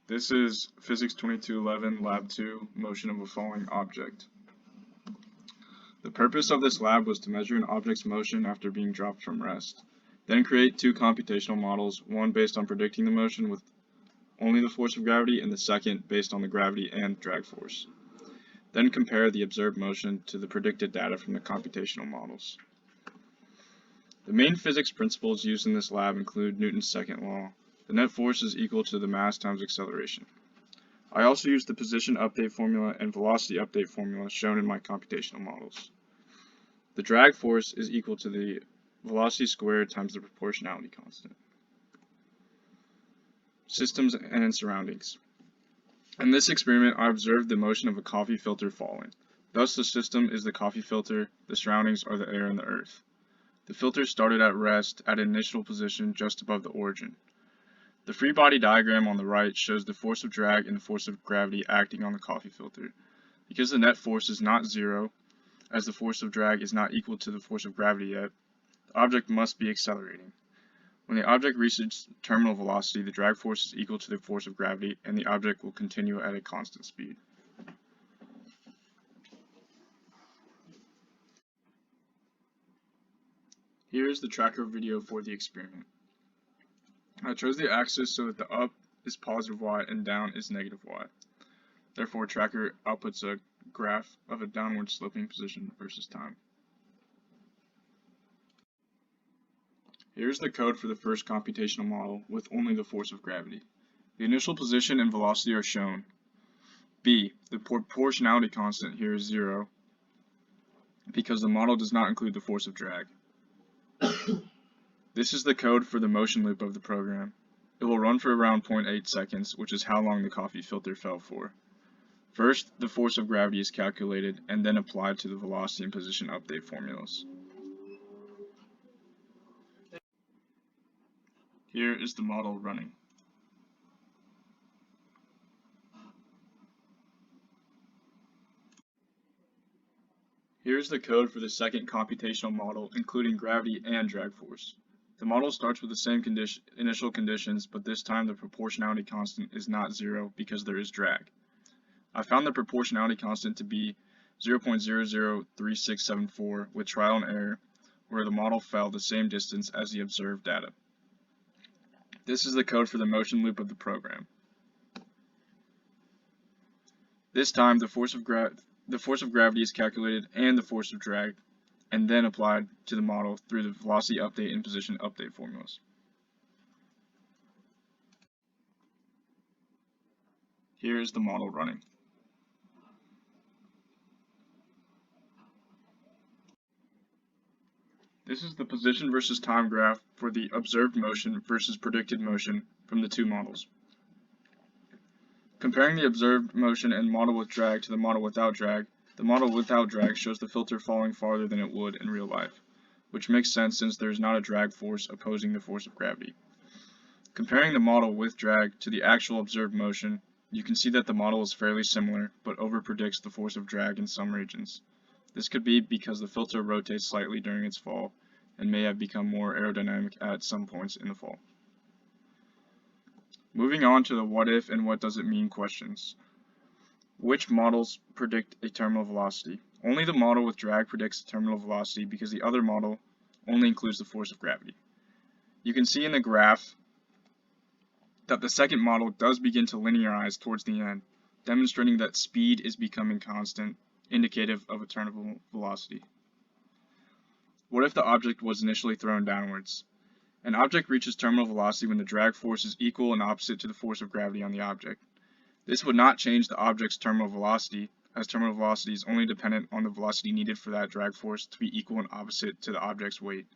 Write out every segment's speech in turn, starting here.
This is Physics 2211, Lab 2, Motion of a Falling Object. The purpose of this lab was to measure an object's motion after being dropped from rest, then create two computational models, one based on predicting the motion with only the force of gravity, and the second based on the gravity and drag force. Then compare the observed motion to the predicted data from the computational models. The main physics principles used in this lab include Newton's second law. The net force is equal to the mass times acceleration. I also used the position update formula and velocity update formula shown in my computational models. The drag force is equal to the velocity squared times the proportionality constant. Systems and surroundings. In this experiment, I observed the motion of a coffee filter falling. Thus, the system is the coffee filter, the surroundings are the air and the earth. The filter started at rest at an initial position just above the origin. The free body diagram on the right shows the force of drag and the force of gravity acting on the coffee filter. Because the net force is not zero, as the force of drag is not equal to the force of gravity yet, the object must be accelerating. When the object reaches terminal velocity, the drag force is equal to the force of gravity, and the object will continue at a constant speed. Here is the tracker video for the experiment. I chose the axis so that the up is positive y and down is negative y. Therefore, tracker outputs a graph of a downward sloping position versus time. Here's the code for the first computational model with only the force of gravity. The initial position and velocity are shown. B, the proportionality constant here is 0 because the model does not include the force of drag. This is the code for the motion loop of the program. It will run for around 0.8 seconds, which is how long the coffee filter fell for. First, the force of gravity is calculated and then applied to the velocity and position update formulas. Here is the model running. Here is the code for the second computational model, including gravity and drag force. The model starts with the same initial conditions, but this time the proportionality constant is not 0 because there is drag. I found the proportionality constant to be 0.003674 with trial and error, where the model fell the same distance as the observed data. This is the code for the motion loop of the program. This time the force of gravity is calculated and the force of drag, and then applied to the model through the velocity update and position update formulas. Here is the model running. This is the position versus time graph for the observed motion versus predicted motion from the two models. Comparing the observed motion and model with drag to the model without drag, the model without drag shows the filter falling farther than it would in real life, which makes sense since there is not a drag force opposing the force of gravity. Comparing the model with drag to the actual observed motion, you can see that the model is fairly similar, but overpredicts the force of drag in some regions. This could be because the filter rotates slightly during its fall and may have become more aerodynamic at some points in the fall. Moving on to the what if and what does it mean questions. Which models predict a terminal velocity? Only the model with drag predicts the terminal velocity because the other model only includes the force of gravity. You can see in the graph that the second model does begin to linearize towards the end, demonstrating that speed is becoming constant, indicative of a terminal velocity. What if the object was initially thrown downwards? An object reaches terminal velocity when the drag force is equal and opposite to the force of gravity on the object. This would not change the object's terminal velocity, as terminal velocity is only dependent on the velocity needed for that drag force to be equal and opposite to the object's weight.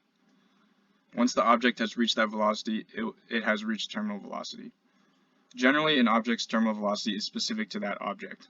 Once the object has reached that velocity, it has reached terminal velocity. Generally, an object's terminal velocity is specific to that object.